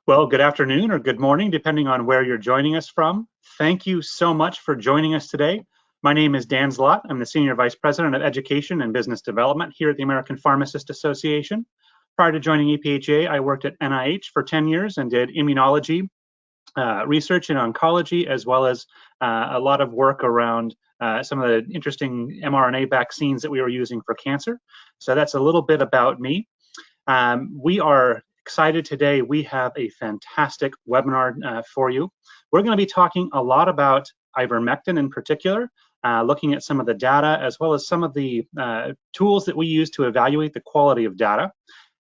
Well, good afternoon or good morning, depending on where you're joining us from. Thank you so much for joining us today. My name is Dan Zlot. I'm the Senior Vice President of Education and Business Development here at the American Pharmacists Association. Prior to joining APhA, I worked at NIH for 10 years and did immunology, research in oncology, as well as a lot of work around some of the interesting mRNA vaccines that we were using for cancer. So that's a little bit about me. We are excited today. We have a fantastic webinar for you. We're going to be talking a lot about ivermectin in particular, looking at some of the data as well as some of the tools that we use to evaluate the quality of data.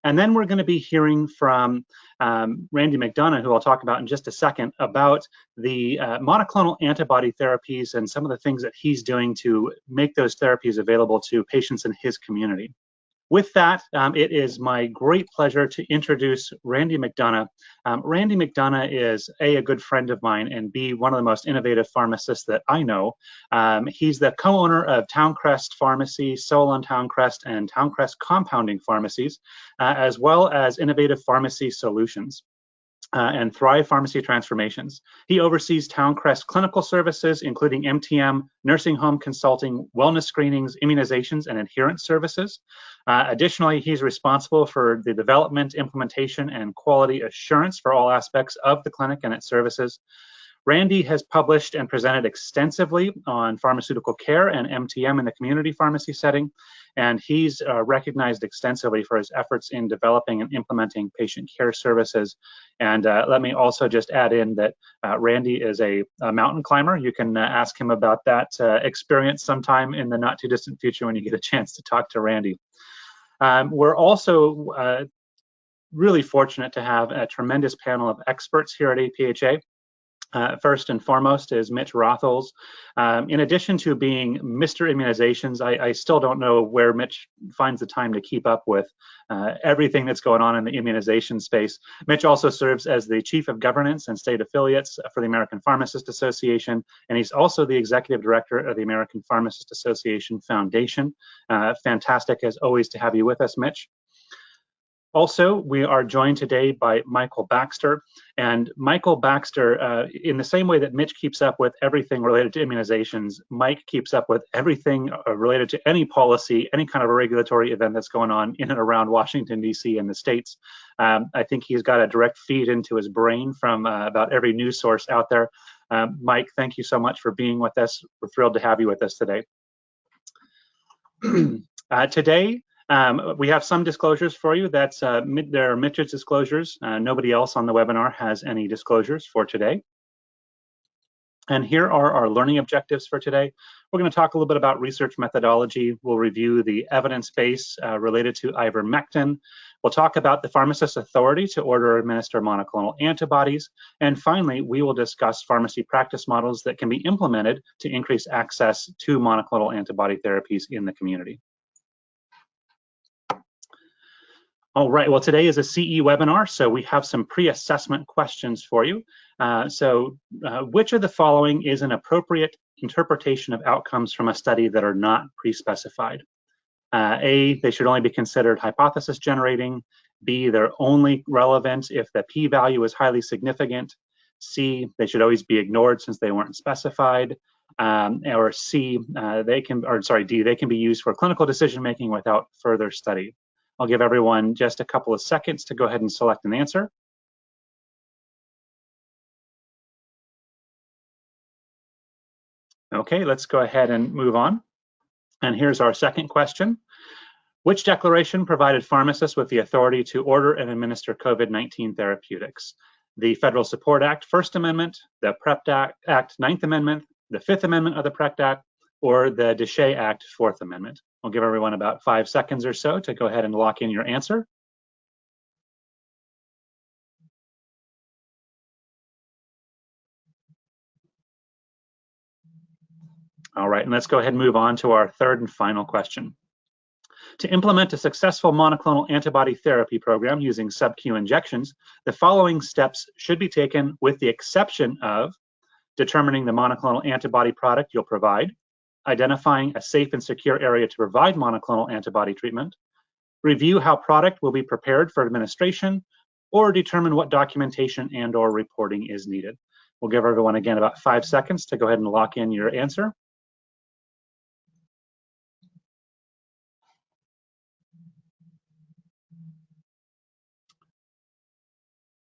And then we're going to be hearing from Randy McDonough, who I'll talk about in just a second, about the monoclonal antibody therapies and some of the things that he's doing to make those therapies available to patients in his community. With that, it is my great pleasure to introduce Randy McDonough. Randy McDonough is a good friend of mine, and B, one of the most innovative pharmacists that I know. He's the co-owner of Towncrest Pharmacy, Sol on Towncrest, and Towncrest Compounding Pharmacies, as well as Innovative Pharmacy Solutions. And Thrive Pharmacy Transformations. He oversees Towncrest clinical services, including MTM, nursing home consulting, wellness screenings, immunizations, and adherence services. Additionally, he's responsible for the development, implementation, and quality assurance for all aspects of the clinic and its services. Randy has published and presented extensively on pharmaceutical care and MTM in the community pharmacy setting, and he's recognized extensively for his efforts in developing and implementing patient care services. And let me also just add in that Randy is a mountain climber. You can ask him about that experience sometime in the not too distant future when you get a chance to talk to Randy. We're also really fortunate to have a tremendous panel of experts here at APhA. First and foremost is Mitch Rothels. In addition to being Mr. Immunizations, I still don't know where Mitch finds the time to keep up with everything that's going on in the immunization space. Mitch also serves as the Chief of Governance and State Affiliates for the American Pharmacists Association, and he's also the Executive Director of the American Pharmacists Association Foundation. Fantastic as always to have you with us, Mitch. Also, we are joined today by Michael Baxter. And Michael Baxter, in the same way that Mitch keeps up with everything related to immunizations, Mike keeps up with everything related to any policy, any kind of a regulatory event that's going on in and around Washington, D.C. and the States. I think he's got a direct feed into his brain from about every news source out there. Mike, thank you so much for being with us. We're thrilled to have you with us today. Today, we have some disclosures for you. There are Mitch's disclosures. Nobody else on the webinar has any disclosures for today. And here are our learning objectives for today. We're going to talk a little bit about research methodology. We'll review the evidence base related to ivermectin. We'll talk about the pharmacist's authority to order or administer monoclonal antibodies. And finally, we will discuss pharmacy practice models that can be implemented to increase access to monoclonal antibody therapies in the community. All right, well, today is a CE webinar, so we have some pre-assessment questions for you. Which of the following is an appropriate interpretation of outcomes from a study that are not pre-specified? A, they should only be considered hypothesis generating. B, they're only relevant if the p-value is highly significant. C, they should always be ignored since they weren't specified. Or C, D, they can be used for clinical decision-making without further study. I'll give everyone just a couple of seconds to go ahead and select an answer. Okay, let's go ahead and move on. And here's our second question. Which declaration provided pharmacists with the authority to order and administer COVID-19 therapeutics? The Federal Support Act, First Amendment, the PrEP Act, Ninth Amendment, the Fifth Amendment of the PrEP Act, or the DSHEA Act, Fourth Amendment? I'll give everyone about 5 seconds or so to go ahead and lock in your answer. All right, and let's go ahead and move on to our third and final question. To implement a successful monoclonal antibody therapy program using SubQ injections, the following steps should be taken with the exception of determining the monoclonal antibody product you'll provide, identifying a safe and secure area to provide monoclonal antibody treatment, review how product will be prepared for administration, or determine what documentation and/or reporting is needed. We'll give everyone again about 5 seconds to go ahead and lock in your answer.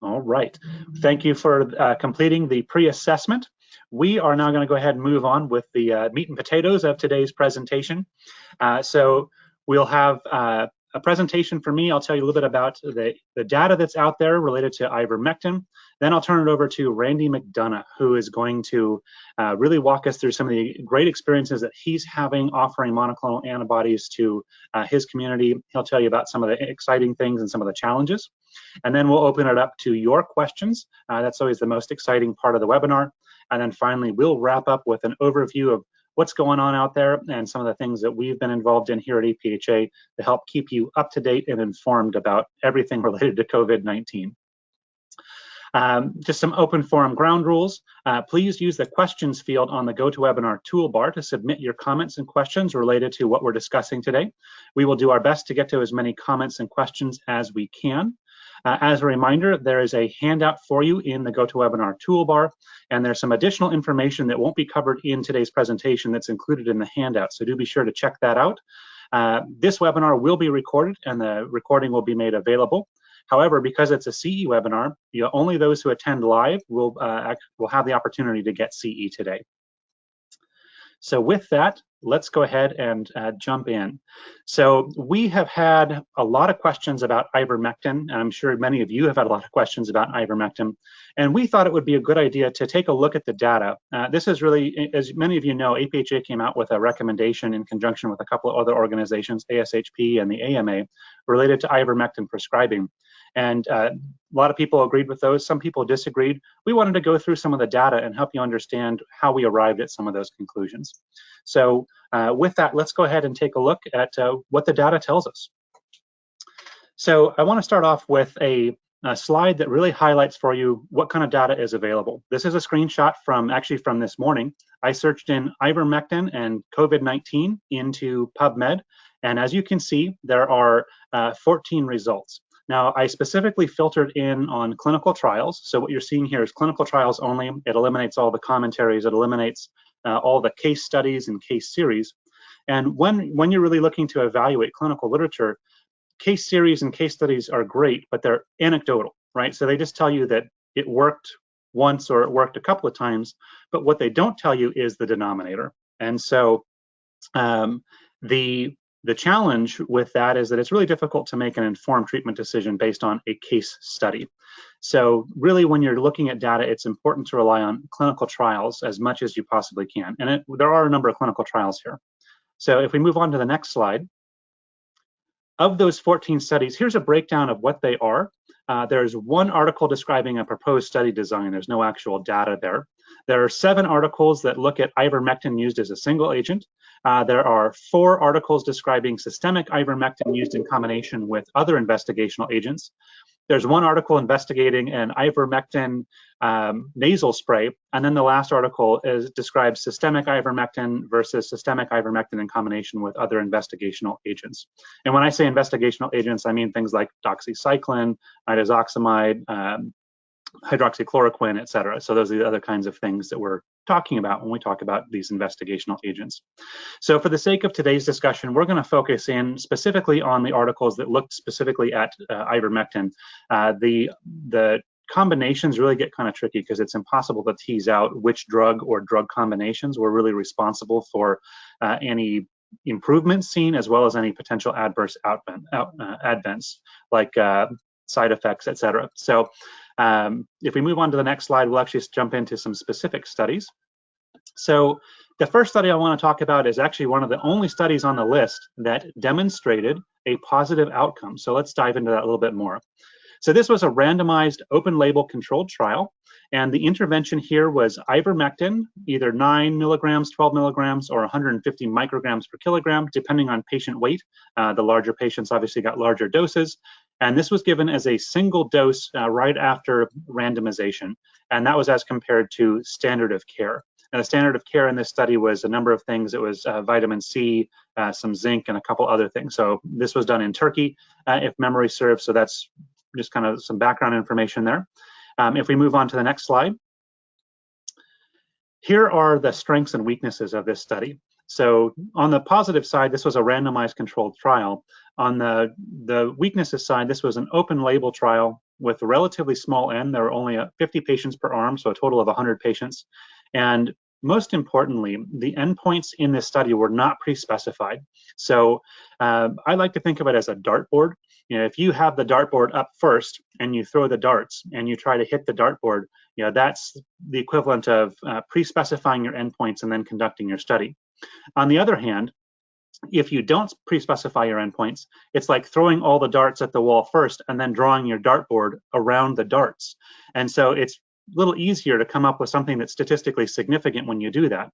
All right, thank you for completing the pre-assessment. We are now going to go ahead and move on with the meat and potatoes of today's presentation. So we'll have a presentation for me. I'll tell you a little bit about the data that's out there related to ivermectin. Then I'll turn it over to Randy McDonough, who is going to really walk us through some of the great experiences that he's having offering monoclonal antibodies to his community. He'll tell you about some of the exciting things and some of the challenges. And then we'll open it up to your questions. That's always the most exciting part of the webinar. And then finally, we'll wrap up with an overview of what's going on out there and some of the things that we've been involved in here at APhA to help keep you up to date and informed about everything related to COVID-19. Just some open forum ground rules. Please use the questions field on the GoToWebinar toolbar to submit your comments and questions related to what we're discussing today. We will do our best to get to as many comments and questions as we can. As a reminder, there is a handout for you in the GoToWebinar toolbar, and there's some additional information that won't be covered in today's presentation that's included in the handout, so do be sure to check that out. This webinar will be recorded, and the recording will be made available. However, because it's a CE webinar, only those who attend live will have the opportunity to get CE today. So with that, let's go ahead and jump in. So we have had a lot of questions about ivermectin, and I'm sure many of you have had a lot of questions about ivermectin, and we thought it would be a good idea to take a look at the data. This is really, as many of you know, APhA came out with a recommendation in conjunction with a couple of other organizations, ASHP and the AMA, related to ivermectin prescribing. And a lot of people agreed with those, some people disagreed. We wanted to go through some of the data and help you understand how we arrived at some of those conclusions. So with that, let's go ahead and take a look at what the data tells us. So I want to start off with a slide that really highlights for you what kind of data is available. This is a screenshot from this morning. I searched in ivermectin and COVID-19 into PubMed, and as you can see, there are 14 results. Now, I specifically filtered in on clinical trials. So what you're seeing here is clinical trials only. It eliminates all the commentaries. It eliminates all the case studies and case series. And when you're really looking to evaluate clinical literature, case series and case studies are great, but they're anecdotal, right? So they just tell you that it worked once or it worked a couple of times, but what they don't tell you is the denominator. And so the challenge with that is that it's really difficult to make an informed treatment decision based on a case study. So really, when you're looking at data, it's important to rely on clinical trials as much as you possibly can. And there are a number of clinical trials here. So if we move on to the next slide, of those 14 studies, here's a breakdown of what they are. There's one article describing a proposed study design. There's no actual data there. There are 7 articles that look at ivermectin used as a single agent. There are 4 articles describing systemic ivermectin used in combination with other investigational agents. There's 1 article investigating an ivermectin nasal spray, and then the last article describes systemic ivermectin versus systemic ivermectin in combination with other investigational agents. And when I say investigational agents, I mean things like doxycycline, nitazoxamide, hydroxychloroquine, et cetera. So those are the other kinds of things that we're talking about when we talk about these investigational agents. So for the sake of today's discussion, we're going to focus in specifically on the articles that looked specifically at ivermectin. The combinations really get kind of tricky because it's impossible to tease out which drug or drug combinations were really responsible for any improvements seen, as well as any potential adverse advents like side effects, et cetera. So if we move on to the next slide, we'll actually jump into some specific studies. So the first study I want to talk about is actually one of the only studies on the list that demonstrated a positive outcome. So let's dive into that a little bit more. So this was a randomized open label controlled trial, and the intervention here was ivermectin, either 9 milligrams, 12 milligrams, or 150 micrograms per kilogram, depending on patient weight. The larger patients obviously got larger doses. And this was given as a single dose right after randomization. And that was as compared to standard of care. And the standard of care in this study was a number of things. It was vitamin C, some zinc, and a couple other things. So this was done in Turkey, if memory serves. So that's just kind of some background information there. If we move on to the next slide, here are the strengths and weaknesses of this study. So on the positive side, this was a randomized controlled trial. On the weaknesses side, this was an open label trial with a relatively small n. There were only 50 patients per arm, so a total of 100 patients. And most importantly, the endpoints in this study were not pre-specified. So I like to think of it as a dartboard. You know, if you have the dartboard up first and you throw the darts and you try to hit the dartboard, you know, that's the equivalent of pre-specifying your endpoints and then conducting your study. On the other hand, if you don't pre-specify your endpoints, it's like throwing all the darts at the wall first and then drawing your dartboard around the darts. And so it's a little easier to come up with something that's statistically significant when you do that.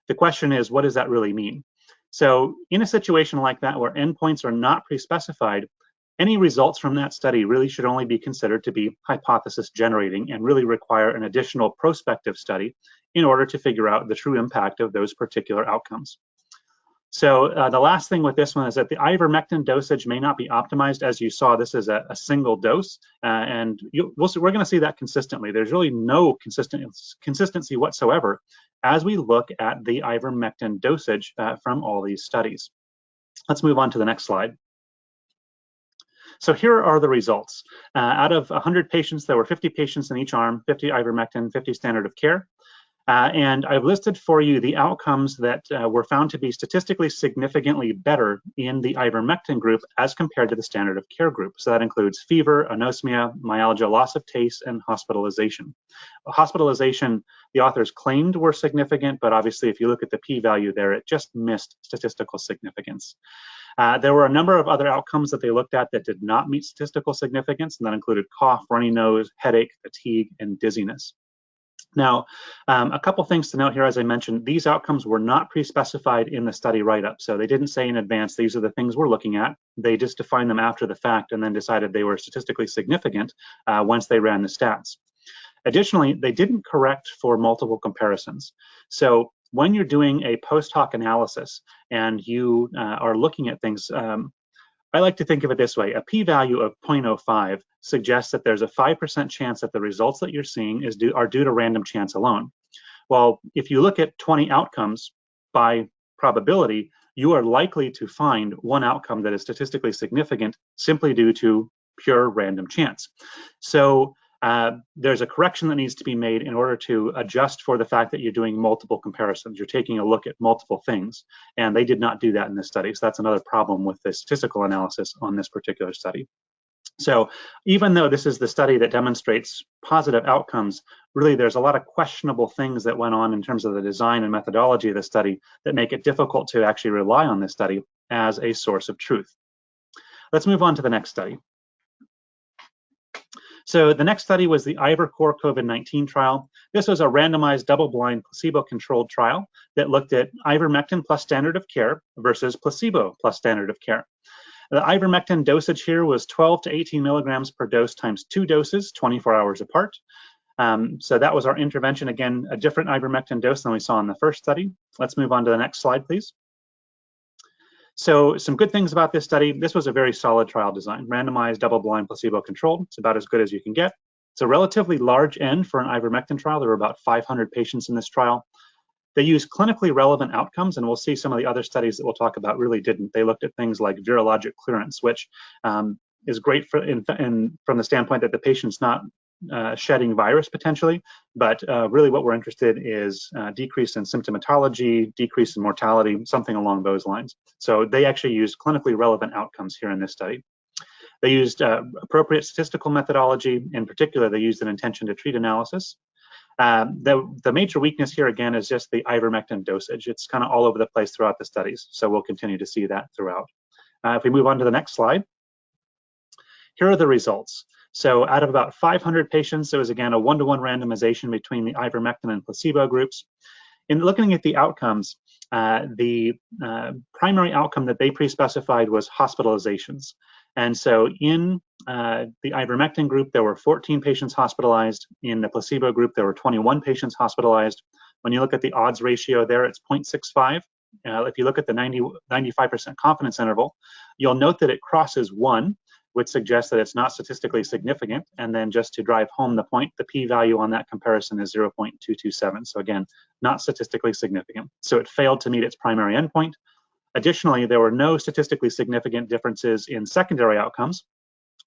The question is, what does that really mean? So in a situation like that where endpoints are not pre-specified, any results from that study really should only be considered to be hypothesis generating and really require an additional prospective study in order to figure out the true impact of those particular outcomes. So the last thing with this one is that the ivermectin dosage may not be optimized. As you saw, this is a single dose, and we're going to see that consistently. There's really no consistency whatsoever as we look at the ivermectin dosage from all these studies. Let's move on to the next slide. So here are the results. Out of 100 patients, there were 50 patients in each arm, 50 ivermectin, 50 standard of care. And I've listed for you the outcomes that were found to be statistically significantly better in the ivermectin group as compared to the standard of care group. So that includes fever, anosmia, myalgia, loss of taste, and hospitalization. Hospitalization, the authors claimed were significant, but obviously if you look at the p-value there, it just missed statistical significance. There were a number of other outcomes that they looked at that did not meet statistical significance, and that included cough, runny nose, headache, fatigue, and dizziness. Now, a couple things to note here. As I mentioned, these outcomes were not pre-specified in the study write-up. So they didn't say in advance, these are the things we're looking at. They just defined them after the fact and then decided they were statistically significant once they ran the stats. Additionally, they didn't correct for multiple comparisons. So when you're doing a post hoc analysis and you are looking at things, I like to think of it this way. A p-value of 0.05 suggests that there's a 5% chance that the results that you're seeing are due to random chance alone. Well, if you look at 20 outcomes by probability, you are likely to find one outcome that is statistically significant simply due to pure random chance. So there's a correction that needs to be made in order to adjust for the fact that you're doing multiple comparisons. You're taking a look at multiple things, and they did not do that in this study. So that's another problem with the statistical analysis on this particular study. So even though this is the study that demonstrates positive outcomes, really there's a lot of questionable things that went on in terms of the design and methodology of the study that make it difficult to actually rely on this study as a source of truth. Let's move on to the next study. So the next study was the Ivercore COVID-19 trial. This was a randomized double-blind placebo-controlled trial that looked at ivermectin plus standard of care versus placebo plus standard of care. The ivermectin dosage here was 12 to 18 milligrams per dose times 2 doses, 24 hours apart. So that was our intervention. Again, a different ivermectin dose than we saw in the first study. Let's move on to the next slide, please. So some good things about this study. This was a very solid trial design, randomized, double-blind, placebo-controlled. It's about as good as you can get. It's a relatively large N for an ivermectin trial. There were about 500 patients in this trial. They used clinically relevant outcomes, and we'll see some of the other studies that we'll talk about really didn't. They looked at things like virologic clearance, which is great from the standpoint that the patient's not shedding virus potentially, but really what we're interested in is decrease in symptomatology, decrease in mortality, something along those lines. So they actually used clinically relevant outcomes here in this study. They used appropriate statistical methodology. In particular, they used an intention to treat analysis. The major weakness here again is just the ivermectin dosage. It's kind of all over the place throughout the studies, so we'll continue to see that throughout. If we move on to the next slide, here are the results. So out of about 500 patients, there was again a 1-to-1 randomization between the ivermectin and placebo groups. In looking at the outcomes, the primary outcome that they pre-specified was hospitalizations. And so in the ivermectin group, there were 14 patients hospitalized. In the placebo group, there were 21 patients hospitalized. When you look at the odds ratio there, it's 0.65. If you look at the 95% confidence interval, you'll note that it crosses 1, would suggest that it's not statistically significant. And then just to drive home the point, the p-value on that comparison is 0.227. So again, not statistically significant. So it failed to meet its primary endpoint. Additionally, there were no statistically significant differences in secondary outcomes,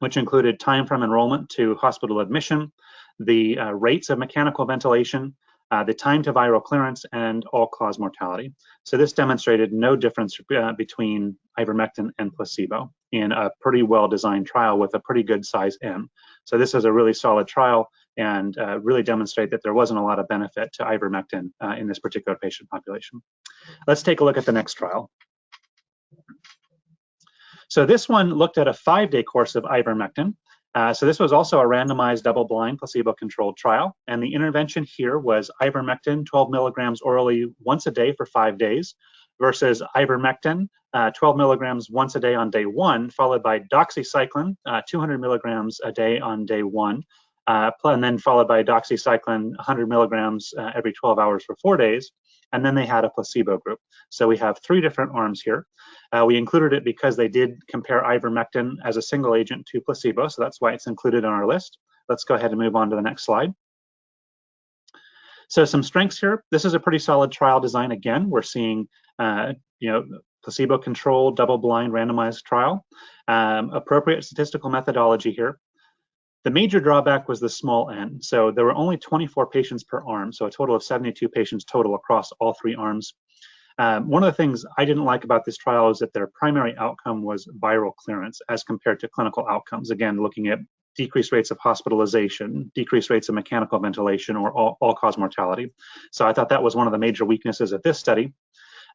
which included time from enrollment to hospital admission, the rates of mechanical ventilation, the time to viral clearance, and all-cause mortality. So this demonstrated no difference between ivermectin and placebo in a pretty well-designed trial with a pretty good size N. So this is a really solid trial and really demonstrate that there wasn't a lot of benefit to ivermectin in this particular patient population. Let's take a look at the next trial. So this one looked at a 5-day course of ivermectin. So this was also a randomized double-blind placebo-controlled trial, and the intervention here was ivermectin 12 milligrams orally once a day for 5 days versus ivermectin 12 milligrams once a day on day 1, followed by doxycycline 200 milligrams a day on day 1, and then followed by doxycycline 100 milligrams every 12 hours for 4 days. And then they had a placebo group. So we have 3 different arms here. We included it because they did compare ivermectin as a single agent to placebo, so that's why it's included on our list. Let's go ahead and move on to the next slide. So some strengths here. This is a pretty solid trial design. Again, we're seeing placebo-controlled, double-blind, randomized trial. Appropriate statistical methodology here. The major drawback was the small n. So there were only 24 patients per arm, so a total of 72 patients total across all 3 arms. One of the things I didn't like about this trial is that their primary outcome was viral clearance as compared to clinical outcomes. Again, looking at decreased rates of hospitalization, decreased rates of mechanical ventilation, or all-cause mortality. So I thought that was one of the major weaknesses of this study.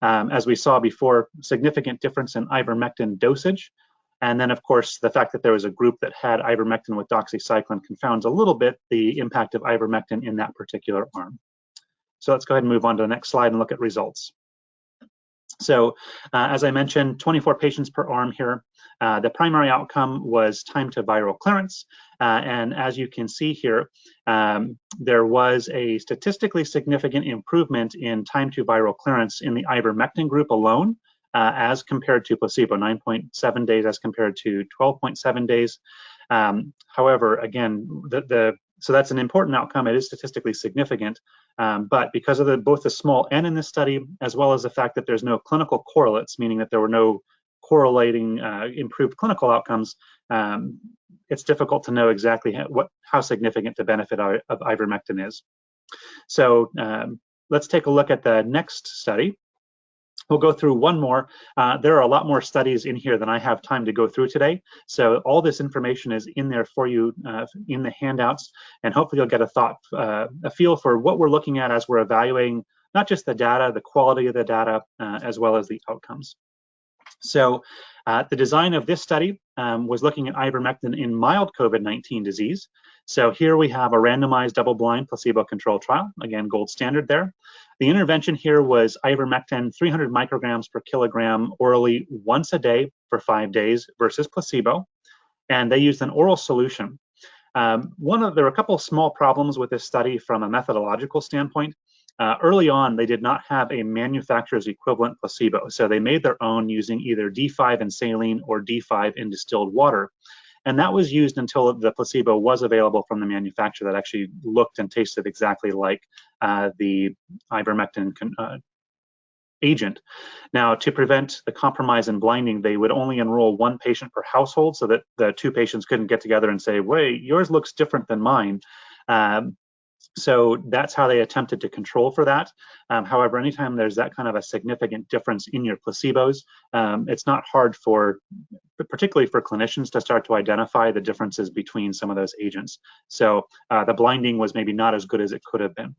As we saw before, significant difference in ivermectin dosage. And then, of course, the fact that there was a group that had ivermectin with doxycycline confounds a little bit the impact of ivermectin in that particular arm. So let's go ahead and move on to the next slide and look at results. So as I mentioned, 24 patients per arm here. The primary outcome was time to viral clearance. And as you can see here, there was a statistically significant improvement in time to viral clearance in the ivermectin group alone, as compared to placebo, 9.7 days as compared to 12.7 days. However, again, so that's an important outcome. It is statistically significant, but because of both the small n in this study, as well as the fact that there's no clinical correlates, meaning that there were no correlating improved clinical outcomes, it's difficult to know exactly how significant the benefit of ivermectin is. So let's take a look at the next study. We'll go through one more. There are a lot more studies in here than I have time to go through today. So all this information is in there for you in the handouts, and hopefully you'll get a feel for what we're looking at as we're evaluating not just the data, the quality of the data, as well as the outcomes. So the design of this study was looking at ivermectin in mild COVID-19 disease. So here we have a randomized double-blind placebo-controlled trial, again, gold standard there. The intervention here was ivermectin 300 micrograms per kilogram orally once a day for 5 days versus placebo, and they used an oral solution. There were a couple of small problems with this study from a methodological standpoint. Early on, they did not have a manufacturer's equivalent placebo, so they made their own using either D5 in saline or D5 in distilled water. And that was used until the placebo was available from the manufacturer that actually looked and tasted exactly like the ivermectin agent. Now, to prevent the compromise and blinding, they would only enroll 1 patient per household so that the 2 patients couldn't get together and say, wait, yours looks different than mine. So that's how they attempted to control for that. However, anytime there's that kind of a significant difference in your placebos, it's not hard particularly for clinicians to start to identify the differences between some of those agents. So the blinding was maybe not as good as it could have been.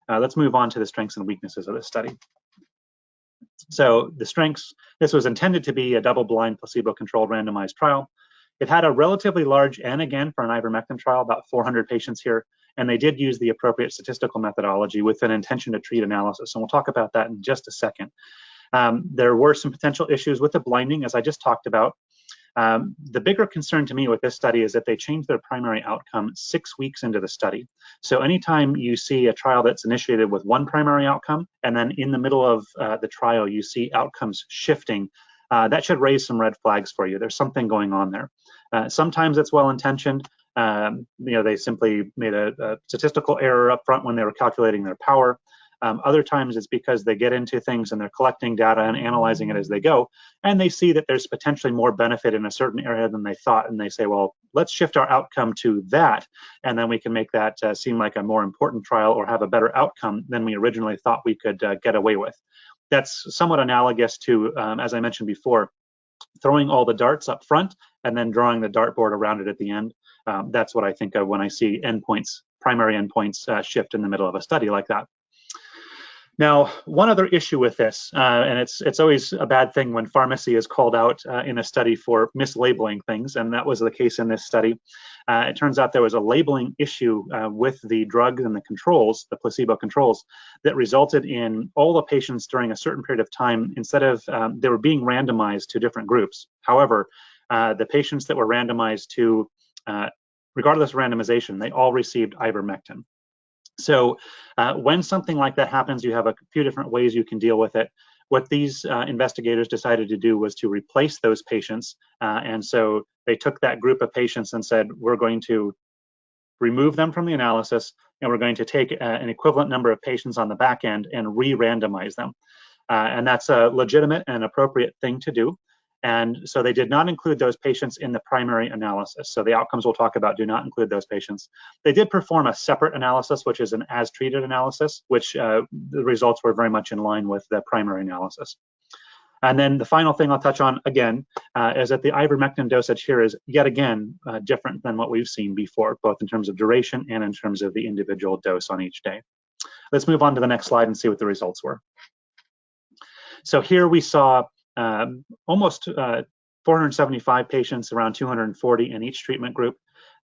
Let's move on to the strengths and weaknesses of this study. So the strengths, this was intended to be a double-blind placebo-controlled randomized trial. It had a relatively large N, again, for an ivermectin trial, about 400 patients here, and they did use the appropriate statistical methodology with an intention to treat analysis, and we'll talk about that in just a second. There were some potential issues with the blinding, as I just talked about. The bigger concern to me with this study is that they changed their primary outcome 6 weeks into the study. So anytime you see a trial that's initiated with one primary outcome, and then in the middle of the trial you see outcomes shifting, that should raise some red flags for you. There's something going on there. Sometimes it's well-intentioned. They simply made a statistical error up front when they were calculating their power. Other times it's because they get into things and they're collecting data and analyzing it as they go, and they see that there's potentially more benefit in a certain area than they thought, and they say, well, let's shift our outcome to that, and then we can make that seem like a more important trial or have a better outcome than we originally thought we could get away with. That's somewhat analogous to, as I mentioned before, throwing all the darts up front and then drawing the dartboard around it at the end. That's what I think of when I see endpoints, primary endpoints shift in the middle of a study like that. Now, one other issue with this, and it's always a bad thing when pharmacy is called out in a study for mislabeling things, and that was the case in this study. It turns out there was a labeling issue with the drugs and the controls, the placebo controls, that resulted in all the patients during a certain period of time, instead of, they were being randomized to different groups. However, the patients that were randomized to, regardless of randomization, they all received ivermectin. So when something like that happens, you have a few different ways you can deal with it. What these investigators decided to do was to replace those patients. And so they took that group of patients and said, we're going to remove them from the analysis, and we're going to take an equivalent number of patients on the back end and re-randomize them. And that's a legitimate and appropriate thing to do. And so they did not include those patients in the primary analysis. So the outcomes we'll talk about do not include those patients. They did perform a separate analysis, which is an as-treated analysis, which the results were very much in line with the primary analysis. And then the final thing I'll touch on again is that the ivermectin dosage here is yet again different than what we've seen before, both in terms of duration and in terms of the individual dose on each day. Let's move on to the next slide and see what the results were. So here we saw almost 475 patients, around 240 in each treatment group.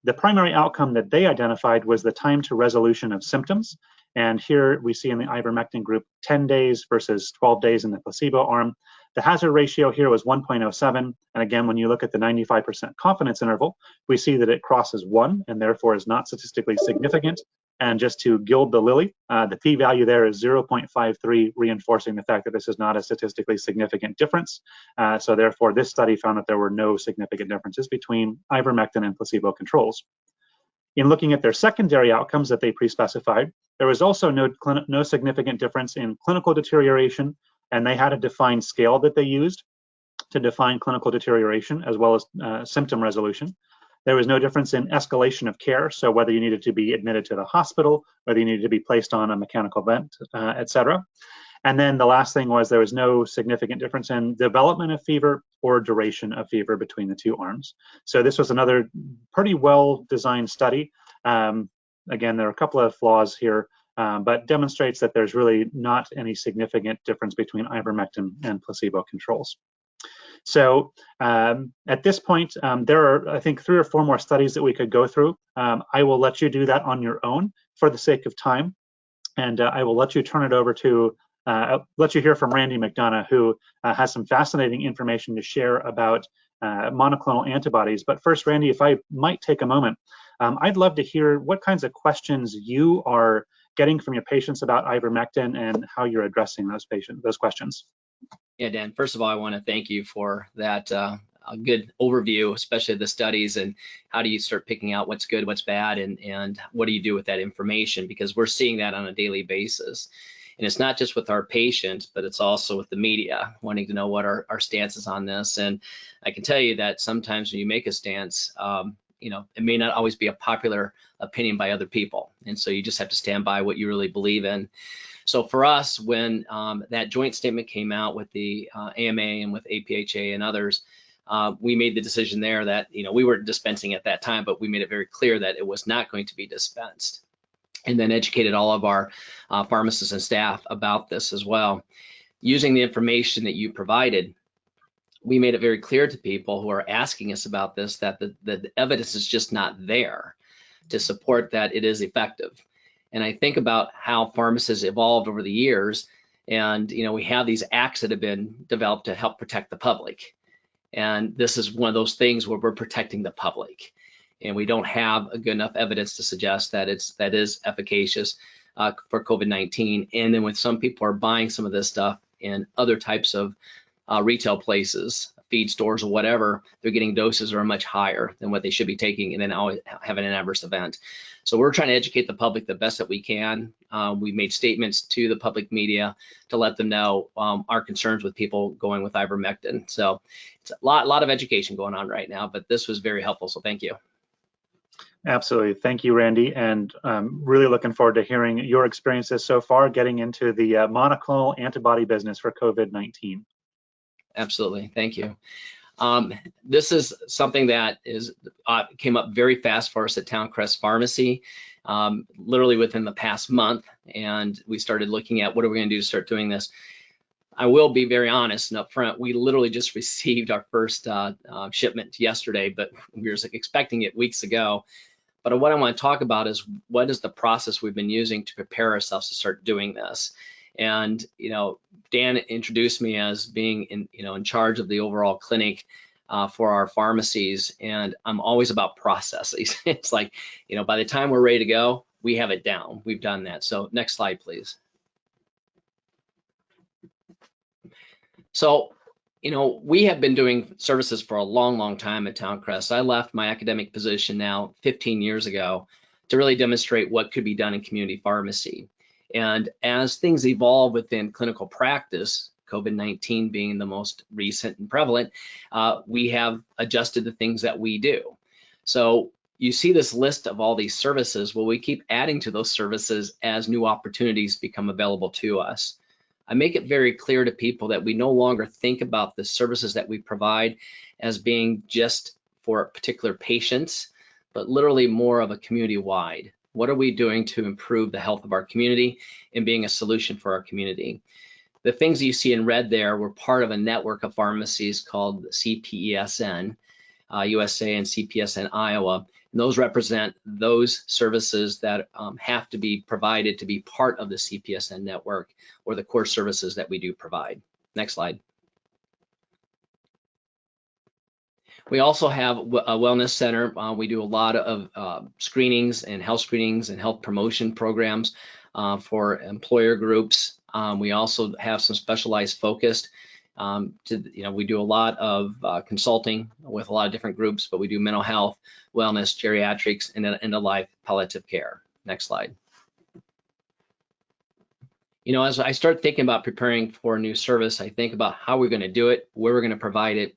The primary outcome that they identified was the time to resolution of symptoms. And here we see in the ivermectin group 10 days versus 12 days in the placebo arm. The hazard ratio here was 1.07. And again, when you look at the 95% confidence interval, we see that it crosses 1 and therefore is not statistically significant. And just to gild the lily, the p-value there is 0.53, reinforcing the fact that this is not a statistically significant difference. So therefore, this study found that there were no significant differences between ivermectin and placebo controls. In looking at their secondary outcomes that they pre-specified, there was also no significant difference in clinical deterioration, and they had a defined scale that they used to define clinical deterioration as well as symptom resolution. There was no difference in escalation of care, so whether you needed to be admitted to the hospital, whether you needed to be placed on a mechanical vent, etc. And then the last thing was there was no significant difference in development of fever or duration of fever between the two arms. So this was another pretty well-designed study. Again, there are a couple of flaws here, but demonstrates that there's really not any significant difference between ivermectin and placebo controls. So at this point, there are, I think, 3 or 4 more studies that we could go through. I will let you do that on your own for the sake of time. And I will let you turn it over to, let you hear from Randy McDonough, who has some fascinating information to share about monoclonal antibodies. But first, Randy, if I might take a moment, I'd love to hear what kinds of questions you are getting from your patients about ivermectin and how you're addressing those questions. Yeah, Dan, first of all, I want to thank you for that a good overview, especially of the studies and how do you start picking out what's good, what's bad, and what do you do with that information, because we're seeing that on a daily basis. And it's not just with our patients, but it's also with the media wanting to know what our stance is on this. And I can tell you that sometimes when you make a stance, it may not always be a popular opinion by other people. And so you just have to stand by what you really believe in. So for us, when that joint statement came out with the AMA and with APhA and others, we made the decision there that, we weren't dispensing at that time, but we made it very clear that it was not going to be dispensed. And then educated all of our pharmacists and staff about this as well. Using the information that you provided, we made it very clear to people who are asking us about this that the evidence is just not there to support that it is effective. And I think about how pharmacists evolved over the years, and we have these acts that have been developed to help protect the public. And this is one of those things where we're protecting the public, and we don't have a good enough evidence to suggest that that is efficacious for COVID-19. And then when some people are buying some of this stuff in other types of retail places, feed stores or whatever, they're getting doses that are much higher than what they should be taking, and then always having an adverse event. So we're trying to educate the public the best that we can. We made statements to the public media to let them know our concerns with people going with ivermectin. So it's a lot of education going on right now, but this was very helpful, so thank you. Absolutely. Thank you, Randy. And really looking forward to hearing your experiences so far getting into the monoclonal antibody business for COVID-19. Absolutely. Thank you. This is something that came up very fast for us at Towncrest Pharmacy, literally within the past month. And we started looking at what are we going to do to start doing this. I will be very honest and upfront. We literally just received our first shipment yesterday, but we were expecting it weeks ago. But what I want to talk about is what is the process we've been using to prepare ourselves to start doing this. And Dan introduced me as being in charge of the overall clinic for our pharmacies, and I'm always about processes. It's like, by the time we're ready to go, we have it down. We've done that. So next slide, please. So, we have been doing services for a long time at Towncrest. I left my academic position now 15 years ago to really demonstrate what could be done in community pharmacy. And as things evolve within clinical practice, COVID-19 being the most recent and prevalent, we have adjusted the things that we do. So you see this list of all these services. Well, we keep adding to those services as new opportunities become available to us. I make it very clear to people that we no longer think about the services that we provide as being just for particular patients, but literally more of a community-wide. What are we doing to improve the health of our community and being a solution for our community? The things you see in red there were part of a network of pharmacies called CPESN, USA, and CPSN Iowa. And those represent those services that have to be provided to be part of the CPSN network or the core services that we do provide. Next slide. We also have a wellness center. We do a lot of screenings and health promotion programs for employer groups. We also have some specialized focused. We do a lot of consulting with a lot of different groups, but we do mental health, wellness, geriatrics, and end-of-life palliative care. Next slide. As I start thinking about preparing for a new service, I think about how we're going to do it, where we're going to provide it.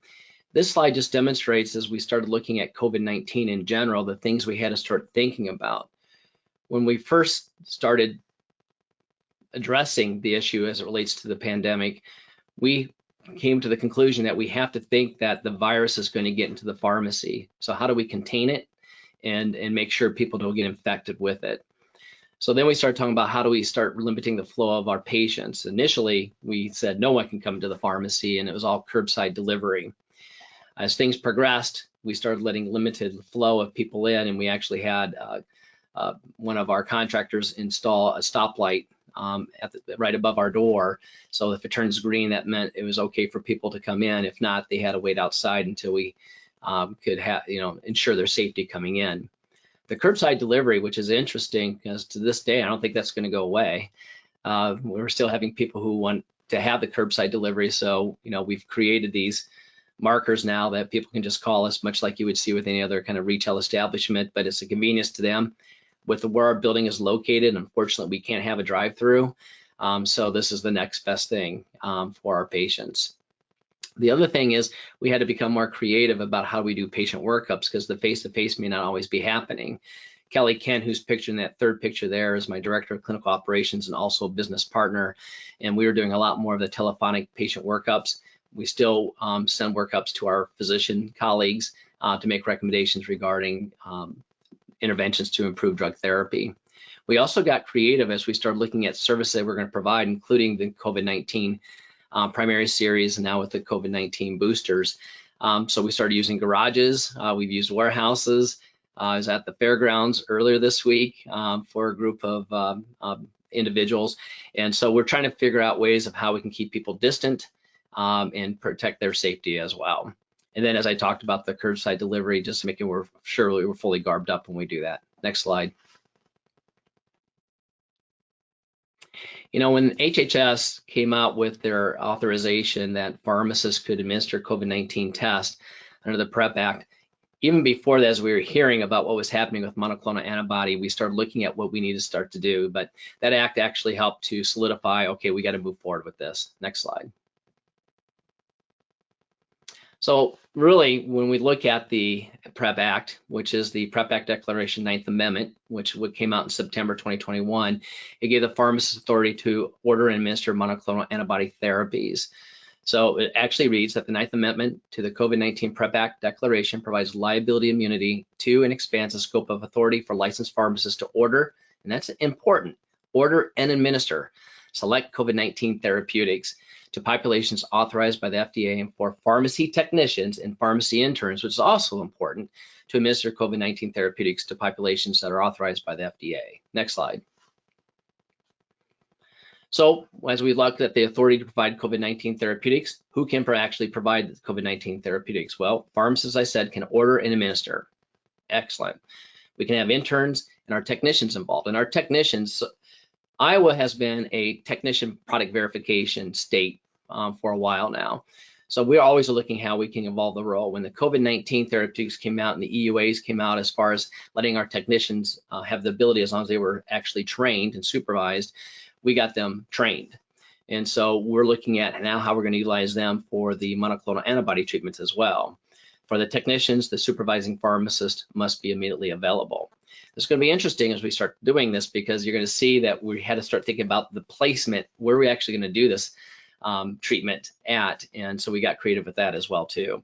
This slide just demonstrates, as we started looking at COVID-19 in general, the things we had to start thinking about. When we first started addressing the issue as it relates to the pandemic, we came to the conclusion that we have to think that the virus is going to get into the pharmacy. So how do we contain it and make sure people don't get infected with it? So then we started talking about how do we start limiting the flow of our patients. Initially, we said no one can come to the pharmacy, and it was all curbside delivery. As things progressed, we started letting limited flow of people in, and we actually had one of our contractors install a stoplight right above our door. So if it turns green, that meant it was okay for people to come in. If not, they had to wait outside until we could ensure their safety coming in. The curbside delivery, which is interesting because to this day, I don't think that's going to go away. We're still having people who want to have the curbside delivery. So, we've created these markers now that people can just call us, much like you would see with any other kind of retail establishment, but it's a convenience to them. With where our building is located, unfortunately, we can't have a drive-through. So this is the next best thing for our patients. The other thing is we had to become more creative about how we do patient workups because the face-to-face may not always be happening. Kelly Kent, who's pictured in that third picture there, is my director of clinical operations and also a business partner. And we were doing a lot more of the telephonic patient workups. We still send workups to our physician colleagues to make recommendations regarding interventions to improve drug therapy. We also got creative as we started looking at services that we're going to provide, including the COVID-19 primary series and now with the COVID-19 boosters. So we started using garages. We've used warehouses. I was at the fairgrounds earlier this week for a group of individuals. And so we're trying to figure out ways of how we can keep people distant and protect their safety as well. And then as I talked about the curbside delivery, just making sure we're fully garbed up when we do that. Next slide. You know, when HHS came out with their authorization that pharmacists could administer COVID-19 tests under the PrEP Act, even before that, as we were hearing about what was happening with monoclonal antibody, we started looking at what we need to start to do. But that act actually helped to solidify, okay, we got to move forward with this. Next slide. So really, when we look at the PrEP Act, which is the PrEP Act Declaration 9th Amendment, which came out in September 2021, it gave the pharmacist authority to order and administer monoclonal antibody therapies. So it actually reads that the 9th Amendment to the COVID-19 Prep Act Declaration provides liability immunity to and expands the scope of authority for licensed pharmacists to order, and that's important, order and administer select COVID-19 therapeutics to populations authorized by the FDA, and for pharmacy technicians and pharmacy interns, which is also important, to administer COVID-19 therapeutics to populations that are authorized by the FDA. Next slide. So as we looked at the authority to provide COVID-19 therapeutics, who can actually provide COVID-19 therapeutics? Well, pharmacists, as I said, can order and administer. Excellent. We can have interns and our technicians involved. And our technicians, Iowa has been a technician product verification state for a while now. So we're always looking how we can evolve the role. When the COVID-19 therapeutics came out and the EUAs came out, as far as letting our technicians have the ability, as long as they were actually trained and supervised, we got them trained. And so we're looking at now how we're going to utilize them for the monoclonal antibody treatments as well. For the technicians, the supervising pharmacist must be immediately available. It's going to be interesting as we start doing this, because you're going to see that we had to start thinking about the placement, where we're actually going to do this treatment at, and so we got creative with that as well too.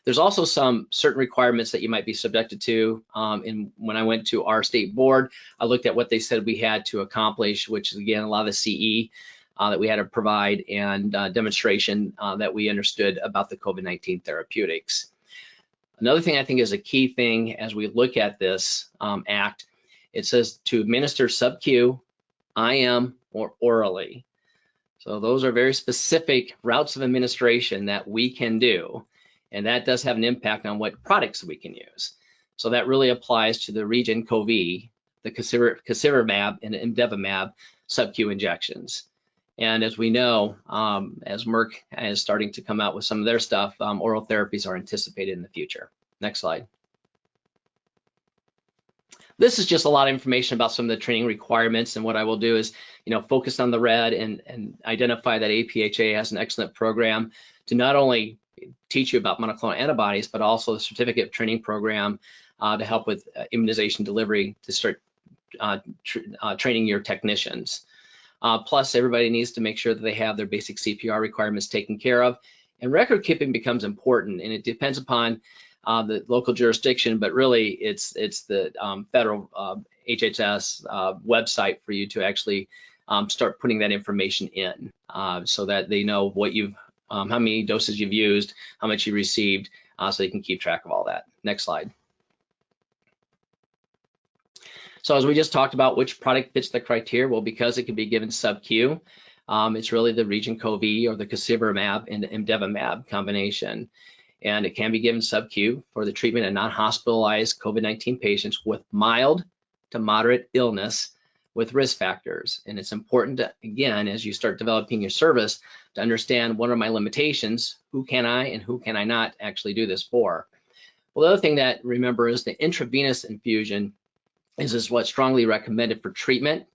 There's also some certain requirements that you might be subjected to. And when I went to our state board, I looked at what they said we had to accomplish, which is again a lot of the CE that we had to provide, and demonstration that we understood about the COVID-19 therapeutics. Another thing I think is a key thing as we look at this act, it says to administer SubQ, IM, or orally. So those are very specific routes of administration that we can do, and that does have an impact on what products we can use. So that really applies to the REGN-COV, the Casirivimab and Imdevimab SubQ injections. And as we know, as Merck is starting to come out with some of their stuff, oral therapies are anticipated in the future. Next slide. This is just a lot of information about some of the training requirements, and what I will do is, focus on the red and identify that APhA has an excellent program to not only teach you about monoclonal antibodies, but also the certificate training program to help with immunization delivery to start training your technicians. Plus, everybody needs to make sure that they have their basic CPR requirements taken care of, and record keeping becomes important, and it depends upon the local jurisdiction, but really it's the federal HHS website for you to actually start putting that information in, so that they know what you've, how many doses you've used, how much you received, so you can keep track of all that. Next slide. So as we just talked about, which product fits the criteria? Well, because it can be given SubQ, it's really the REGN-COV or the Casirivimab and the Imdevimab combination. And it can be given SubQ for the treatment of non-hospitalized COVID-19 patients with mild to moderate illness with risk factors. And it's important to, again, as you start developing your service, to understand what are my limitations, who can I and who can I not actually do this for. Well, the other thing that remember is the intravenous infusion is what's strongly recommended for treatment,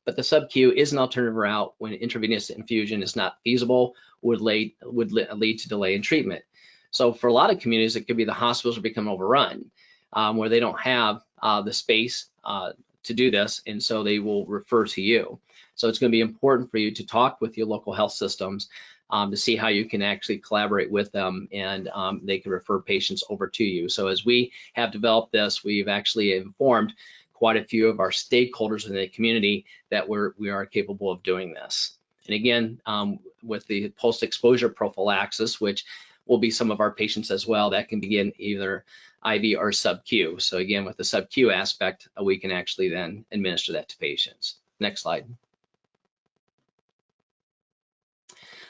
but the SubQ is an alternative route when intravenous infusion is not feasible, would lead to delay in treatment. So for a lot of communities, it could be the hospitals are becoming overrun, where they don't have the space to do this, and so they will refer to you. So it's going to be important for you to talk with your local health systems to see how you can actually collaborate with them, and they can refer patients over to you. So as we have developed this, we've actually informed quite a few of our stakeholders in the community that we are capable of doing this. And again, with the post-exposure prophylaxis, which will be some of our patients as well, that can begin either IV or SubQ. So again, with the SubQ aspect, we can actually then administer that to patients. Next slide.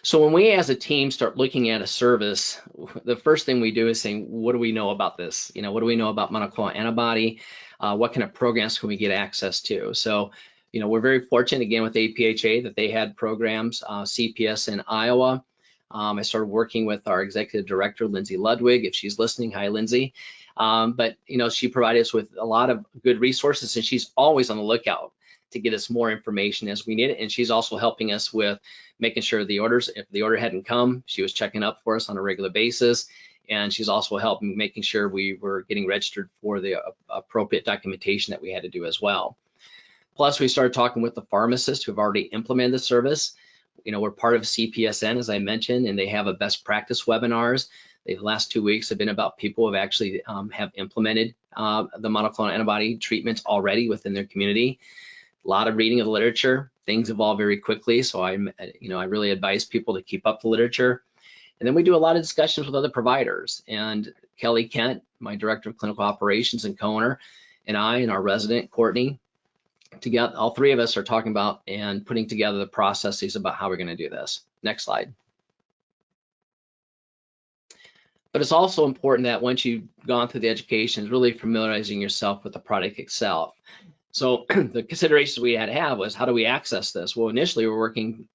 So when we as a team start looking at a service, the first thing we do is saying, what do we know about this? What do we know about monoclonal antibody? What kind of programs can we get access to? So We're very fortunate again with APhA that they had programs, CPS in Iowa. I started working with our executive director, Lindsay Ludwig, if she's listening. Hi, Lindsay. But she provided us with a lot of good resources, and she's always on the lookout to get us more information as we need it. And she's also helping us with making sure the orders, if the order hadn't come, she was checking up for us on a regular basis. And she's also helping making sure we were getting registered for the appropriate documentation that we had to do as well. Plus, we started talking with the pharmacists who've already implemented the service. We're part of CPSN, as I mentioned, and they have a best practice webinars. The last 2 weeks have been about people who have actually have implemented the monoclonal antibody treatments already within their community. A lot of reading of the literature. Things evolve very quickly, so I really advise people to keep up the literature. And then we do a lot of discussions with other providers. And Kelly Kent, my director of clinical operations and co-owner, and I and our resident Courtney, together, all three of us are talking about and putting together the processes about how we're going to do this. Next slide. But it's also important that once you've gone through the education, is really familiarizing yourself with the product itself. So the considerations we had to have was, how do we access this? Well, initially we were working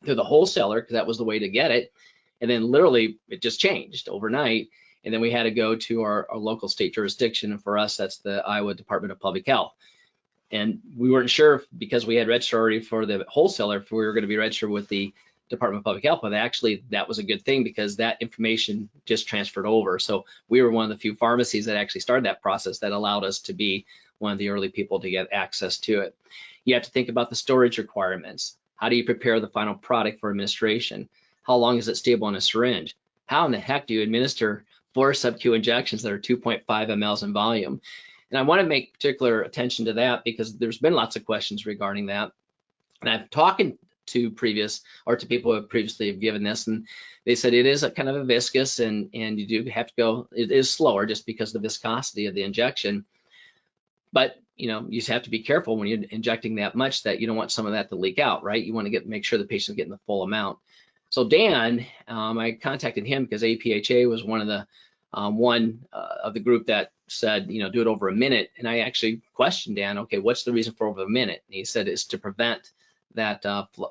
through the wholesaler because that was the way to get it. And then literally it just changed overnight. And then we had to go to our local state jurisdiction. And for us, that's the Iowa Department of Public Health. And we weren't sure, because we had registered already for the wholesaler, if we were going to be registered with the Department of Public Health, but actually that was a good thing because that information just transferred over. So we were one of the few pharmacies that actually started that process that allowed us to be one of the early people to get access to it. You have to think about the storage requirements. How do you prepare the final product for administration? How long is it stable in a syringe? How in the heck do you administer 4 SubQ injections that are 2.5 mLs in volume? And I want to make particular attention to that because there's been lots of questions regarding that. And I've talking to people who have previously given this, and they said it is a kind of a viscous, and you do have to go, it is slower just because of the viscosity of the injection. But you just have to be careful when you're injecting that much that you don't want some of that to leak out, right? You want to make sure the patient's getting the full amount. So Dan, I contacted him because APhA was one of the of the group that said, do it over a minute. And I actually questioned Dan, okay, what's the reason for over a minute? And he said it's to prevent that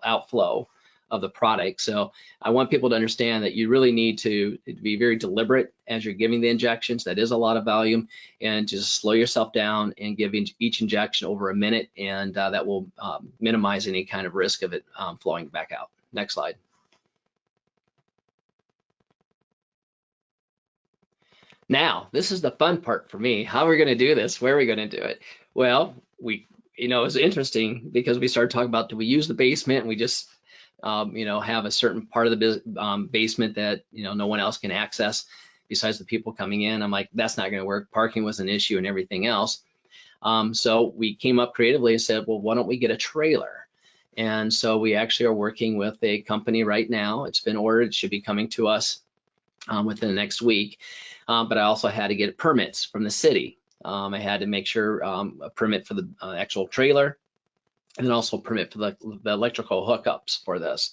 outflow of the product. So I want people to understand that you really need to be very deliberate as you're giving the injections. That is a lot of volume, and just slow yourself down and give each injection over a minute, and that will minimize any kind of risk of it flowing back out. Next slide. Now, this is the fun part for me. How are we going to do this? Where are we going to do it? Well, it was interesting because we started talking about, do we use the basement and we just, have a certain part of the basement that, no one else can access besides the people coming in? I'm like, that's not going to work. Parking was an issue and everything else. So we came up creatively and said, well, why don't we get a trailer? And so we actually are working with a company right now. It's been ordered. It should be coming to us within the next week. But I also had to get permits from the city. I had to make sure a permit for the actual trailer, and then also a permit for the electrical hookups for this.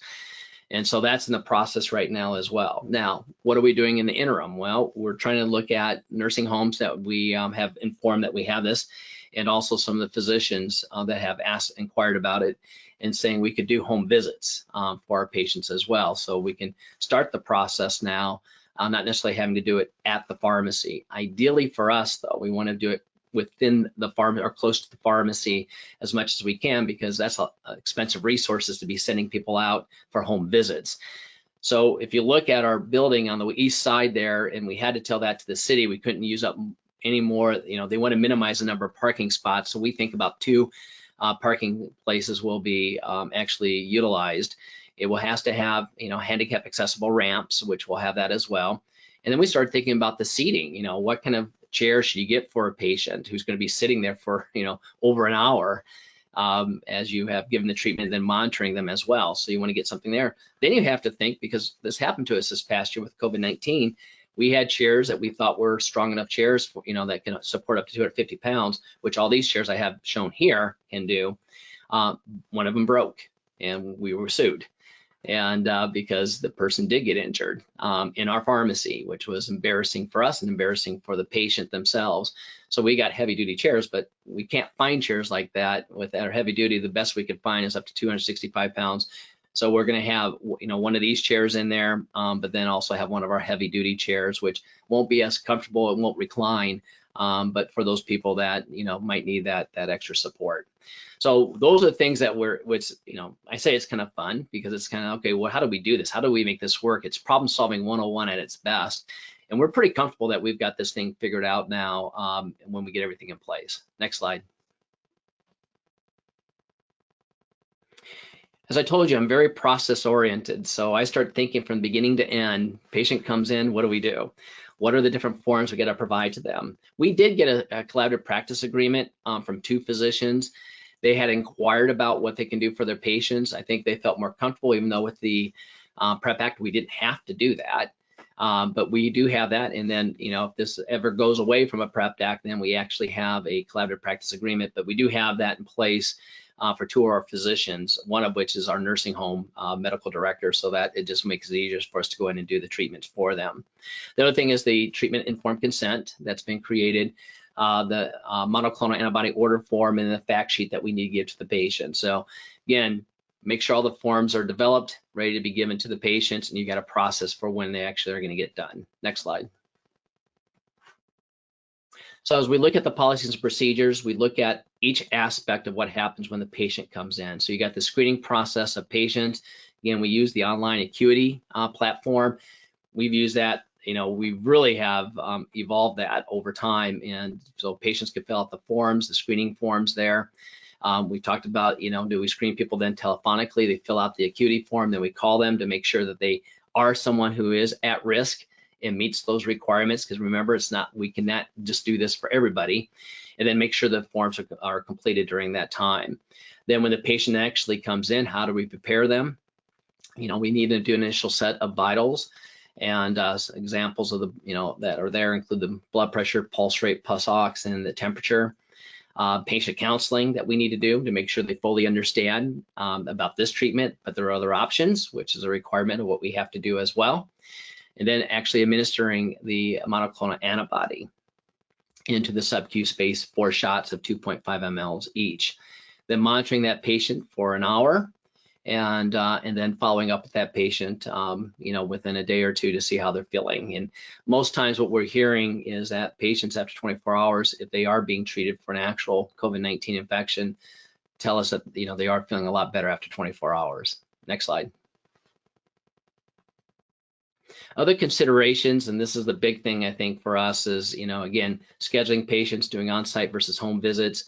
And so that's in the process right now as well. Now, what are we doing in the interim? Well, we're trying to look at nursing homes that we have informed that we have this, and also some of the physicians that have inquired about it, and saying we could do home visits for our patients as well. So we can start the process now, not necessarily having to do it at the pharmacy. Ideally for us, though, we want to do it within the pharmacy or close to the pharmacy as much as we can, because that's expensive resources to be sending people out for home visits. So if you look at our building on the east side there, and we had to tell that to the city, we couldn't use up any more. They want to minimize the number of parking spots. So we think about 2 parking places will be actually utilized. It has to have, handicap accessible ramps, which will have that as well. And then we started thinking about the seating. What kind of chair should you get for a patient who's going to be sitting there for, over an hour as you have given the treatment and then monitoring them as well. So you want to get something there. Then you have to think, because this happened to us this past year with COVID-19, we had chairs that we thought were strong enough chairs for, that can support up to 250 pounds, which all these chairs I have shown here can do. One of them broke and we were sued. and because the person did get injured in our pharmacy, which was embarrassing for us and embarrassing for the patient themselves. So we got heavy duty chairs, but we can't find chairs like that with our heavy duty. The best we could find is up to 265 pounds. So we're going to have, one of these chairs in there, but then also have one of our heavy duty chairs, which won't be as comfortable. It won't recline, but for those people that, might need that extra support. So those are the things that I say it's kind of fun because it's kind of, okay, well, how do we do this? How do we make this work? It's problem solving 101 at its best. And we're pretty comfortable that we've got this thing figured out now when we get everything in place. Next slide. As I told you, I'm very process oriented. So I start thinking from beginning to end. Patient comes in, what do we do? What are the different forms we got to provide to them? We did get a collaborative practice agreement from 2 physicians. They had inquired about what they can do for their patients. I think they felt more comfortable, even though with the PrEP Act, we didn't have to do that. But we do have that. And then, if this ever goes away from a PrEP Act, then we actually have a collaborative practice agreement. But we do have that in place for 2 of our physicians, one of which is our nursing home medical director, so that it just makes it easier for us to go in and do the treatments for them. The other thing is the treatment informed consent that's been created, the monoclonal antibody order form, and the fact sheet that we need to give to the patient. So again, make sure all the forms are developed, ready to be given to the patients, and you got a process for when they actually are going to get done. Next slide. So as we look at the policies and procedures, we look at each aspect of what happens when the patient comes in. So you got the screening process of patients. Again, we use the online acuity platform. We've used that, we really have evolved that over time. And so patients can fill out the forms, the screening forms there. We talked about, do we screen people then telephonically? They fill out the acuity form, then we call them to make sure that they are someone who is at risk and meets those requirements, because remember, we cannot just do this for everybody. And then make sure the forms are completed during that time. Then when the patient actually comes in, how do we prepare them? We need to do an initial set of vitals, and examples of that are there include the blood pressure, pulse rate, pulse ox, and the temperature. Patient counseling that we need to do to make sure they fully understand about this treatment, but there are other options, which is a requirement of what we have to do as well. And then actually administering the monoclonal antibody into the SubQ space, 4 shots of 2.5 mLs each. Then monitoring that patient for an hour, and then following up with that patient, within a day or 2 to see how they're feeling. And most times what we're hearing is that patients after 24 hours, if they are being treated for an actual COVID-19 infection, tell us that, they are feeling a lot better after 24 hours. Next slide. Other considerations, and this is the big thing I think for us, is, again, scheduling patients, doing on-site versus home visits.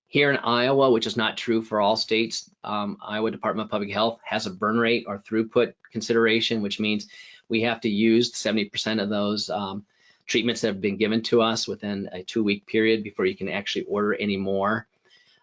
Here in Iowa, which is not true for all states, Iowa Department of Public Health has a burn rate or throughput consideration, which means we have to use 70% of those treatments that have been given to us within a 2-week period before you can actually order any more.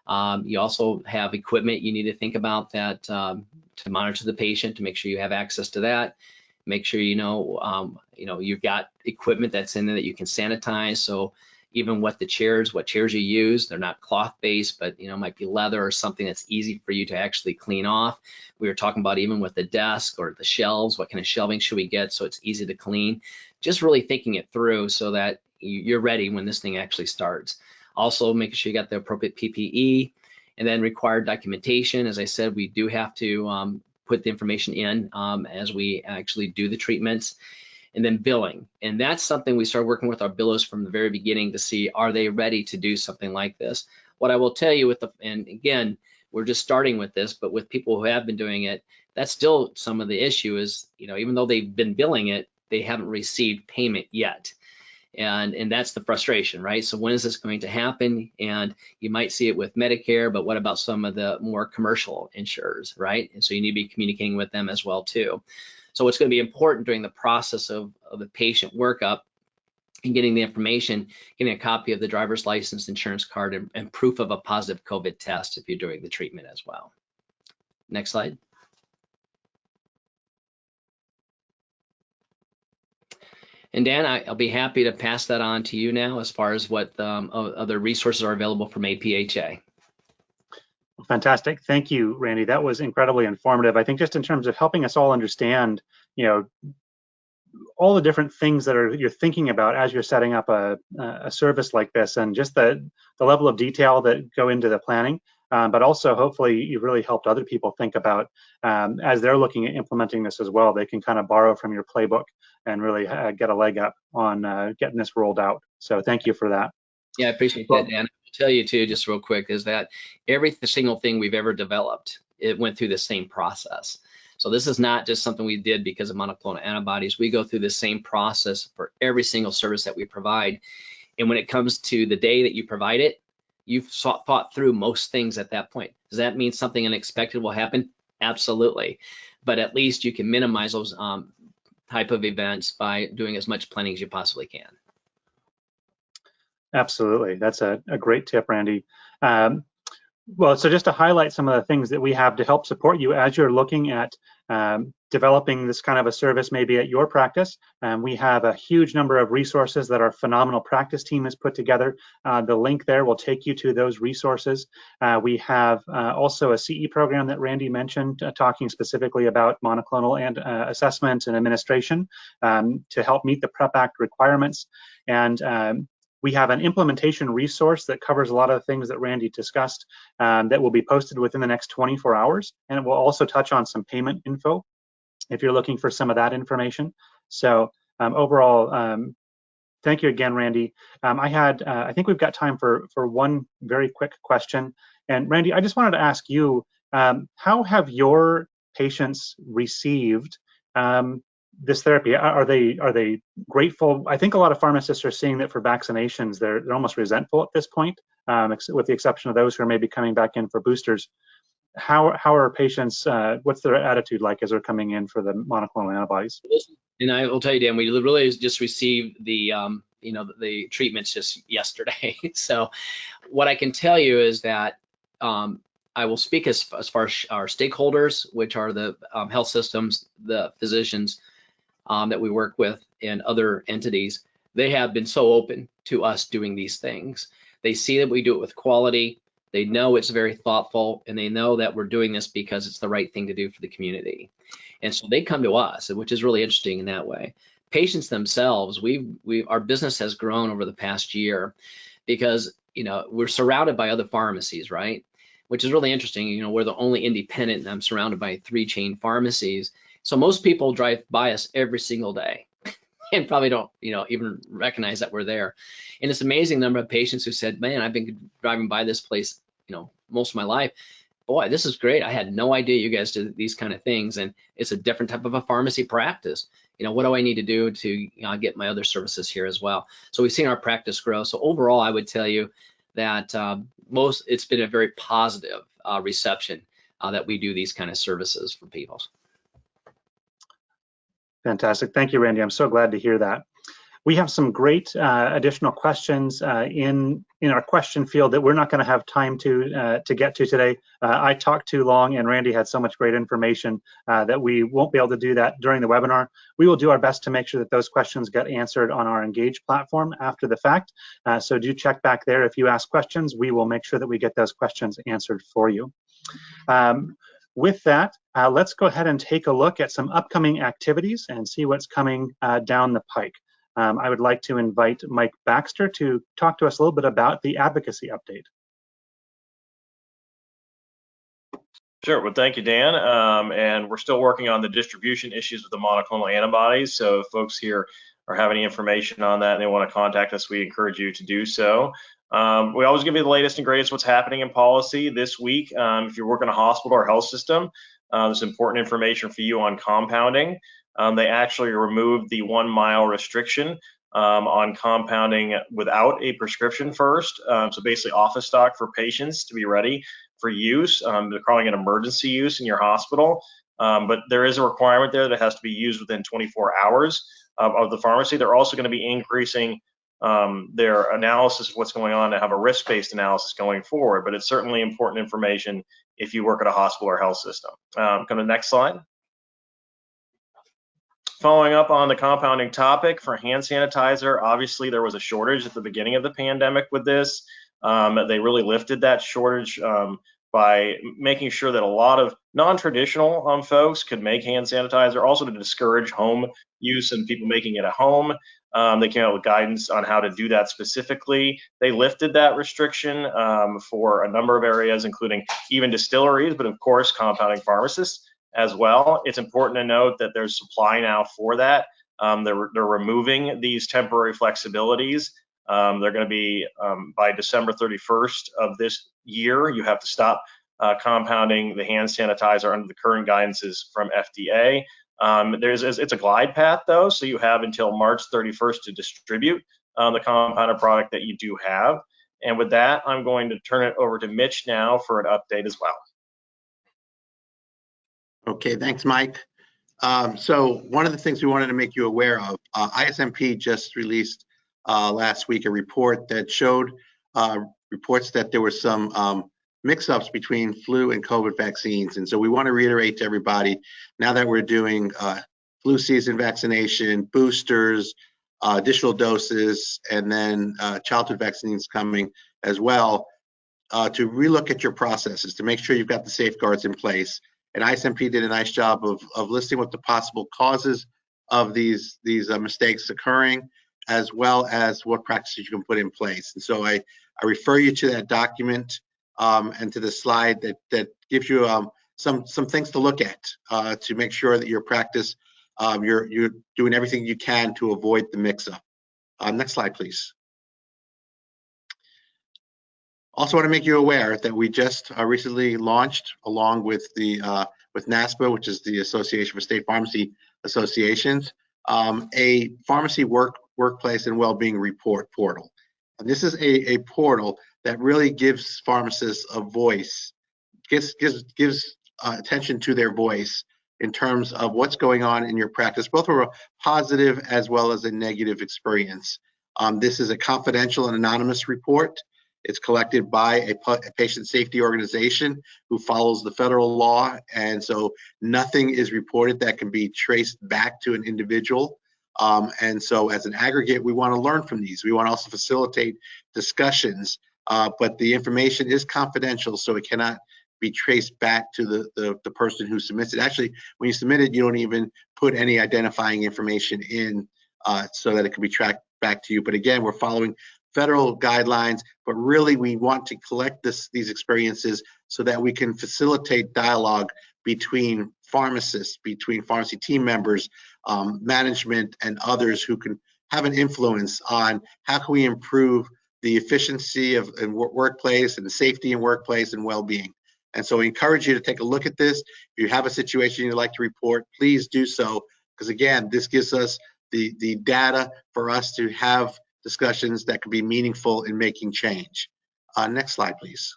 You also have equipment you need to think about that to monitor the patient, to make sure you have access to that. Make sure you've got equipment that's in there that you can sanitize. So even what chairs you use, they're not cloth based, but might be leather or something that's easy for you to actually clean off. We were talking about even with the desk or the shelves, what kind of shelving should we get so it's easy to clean? Just really thinking it through so that you're ready when this thing actually starts. Also making sure you got the appropriate PPE, and then required documentation. As I said, we do have to put the information in as we actually do the treatments. And then billing. And that's something we started working with our billers from the very beginning to see, are they ready to do something like this? What I will tell you and again, we're just starting with this, but with people who have been doing it, that's still some of the issue is, even though they've been billing it, they haven't received payment yet. And that's the frustration, right? So when is this going to happen? And you might see it with Medicare, but what about some of the more commercial insurers, right? And so you need to be communicating with them as well too. So what's going to be important during the process of the patient workup and getting the information, getting a copy of the driver's license, insurance card, and proof of a positive COVID test if you're doing the treatment as well. Next slide. And Dan, I'll be happy to pass that on to you now as far as what other resources are available from APhA. Fantastic. Thank you, Randy. That was incredibly informative. I think just in terms of helping us all understand, all the different things that you're thinking about as you're setting up a service like this, and just the level of detail that go into the planning, but also hopefully you've really helped other people think about as they're looking at implementing this as well, they can kind of borrow from your playbook and really get a leg up on getting this rolled out. So thank you for that. Yeah, I appreciate that, Dan. I'll tell you too, just real quick, is that every single thing we've ever developed, it went through the same process. So this is not just something we did because of monoclonal antibodies. We go through the same process for every single service that we provide. And when it comes to the day that you provide it, you've thought through most things at that point. Does that mean something unexpected will happen? Absolutely. But at least you can minimize those type of events by doing as much planning as you possibly can. Absolutely. That's a great tip, Randy. Well, so just to highlight some of the things that we have to help support you as you're looking at developing this kind of a service maybe at your practice, we have a huge number of resources that our phenomenal practice team has put together. The link there will take you to those resources. We have also a CE program that Randy mentioned, talking specifically about monoclonal and assessment and administration to help meet the PrEP Act requirements. And we have an implementation resource that covers a lot of the things that Randy discussed that will be posted within the next 24 hours. And it will also touch on some payment info if you're looking for some of that information. So overall, thank you again, Randy. I think we've got time for one very quick question. And Randy, I just wanted to ask you, how have your patients received this therapy? Are they grateful? I think a lot of pharmacists are seeing that for vaccinations, they're almost resentful at this point, with the exception of those who are maybe coming back in for boosters. How are patients? What's their attitude like as they're coming in for the monoclonal antibodies? And I will tell you, Dan, we really just received the the treatments just yesterday. So what I can tell you is that I will speak as far as our stakeholders, which are the health systems, the physicians that we work with, and other entities. They have been so open to us doing these things. They see that we do it with quality. They know it's very thoughtful, and they know that we're doing this because it's the right thing to do for the community. And so they come to us, which is really interesting in that way. Patients themselves, our business has grown over the past year because we're surrounded by other pharmacies, right? Which is really interesting. We're the only independent, and I'm surrounded by 3 chain pharmacies. So most people drive by us every single day and probably don't, even recognize that we're there. And it's amazing number of patients who said, man, I've been driving by this place, most of my life. Boy, this is great. I had no idea you guys did these kind of things. And it's a different type of a pharmacy practice. What do I need to do to get my other services here as well? So we've seen our practice grow. So overall, I would tell you that it's been a very positive reception that we do these kind of services for people. Fantastic. Thank you, Randy. I'm so glad to hear that. We have some great additional questions in our question field that we're not going to have time to get to today. I talked too long, and Randy had so much great information that we won't be able to do that during the webinar. We will do our best to make sure that those questions get answered on our Engage platform after the fact. So do check back there. If you ask questions, we will make sure that we get those questions answered for you. With that, let's go ahead and take a look at some upcoming activities and see what's coming down the pike. I would like to invite Mike Baxter to talk to us a little bit about the advocacy update. Sure. Well, thank you, Dan. And we're still working on the distribution issues with the monoclonal antibodies. So if folks here are having any information on that and they want to contact us, we encourage you to do so. We always give you the latest and greatest what's happening in policy this week. If you work in a hospital or health system, there's important information for you on compounding. They actually removed the 1 mile restriction on compounding without a prescription first. So basically office stock for patients to be ready for use. They're calling it emergency use in your hospital. But there is a requirement there that has to be used within 24 hours of the pharmacy. They're also going to be increasing their analysis of what's going on to have a risk-based analysis going forward. But it's certainly important information if you work at a hospital or health system. Come to the next slide. Following up on the compounding topic for hand sanitizer, obviously there was a shortage at the beginning of the pandemic with this. They really lifted that shortage by making sure that a lot of non-traditional folks could make hand sanitizer, also to discourage home use and people making it at home. They came out with guidance on how to do that specifically. They lifted that restriction for a number of areas, including even distilleries, but of course, compounding pharmacists as well. It's important to note that there's supply now for that. They're removing these temporary flexibilities. They're going to be by December 31st of this year, you have to stop compounding the hand sanitizer under the current guidances from FDA. It's a glide path though, so you have until March 31st to distribute the compounded product that you do have. And with that, I'm going to turn it over to Mitch now for an update as well. Okay, thanks, Mike. So one of the things we wanted to make you aware of, ISMP just released last week a report that showed reports that there were some mix-ups between flu and COVID vaccines. And so we want to reiterate to everybody, now that we're doing flu season vaccination, boosters, additional doses, and then childhood vaccines coming as well, to relook at your processes to make sure you've got the safeguards in place. And ISMP did a nice job of listing what the possible causes of these mistakes occurring, as well as what practices you can put in place. And so I refer you to that document and to the slide that gives you some things to look at to make sure that your practice, you're doing everything you can to avoid the mix-up. Next slide, please. Also want to make you aware that we just recently launched, along with with NASPA, which is the Association for State Pharmacy Associations, a pharmacy workplace and well-being report portal. And this is a portal that really gives pharmacists a voice, gives attention to their voice in terms of what's going on in your practice, both from a positive as well as a negative experience. This is a confidential and anonymous report. It's collected by a patient safety organization who follows the federal law, and so nothing is reported that can be traced back to an individual. And so as an aggregate, we want to learn from these. We want to also facilitate discussions, but the information is confidential, so it cannot be traced back to the person who submits it. Actually, when you submit it, you don't even put any identifying information in so that it can be tracked back to you. But again, we're following federal guidelines, but really we want to collect these experiences so that we can facilitate dialogue between pharmacists, between pharmacy team members, management, and others who can have an influence on how can we improve the efficiency of workplace and the safety in workplace and well-being. And so we encourage you to take a look at this. If you have a situation you'd like to report, please do so, because again, this gives us the data for us to have discussions that can be meaningful in making change. Next slide, please.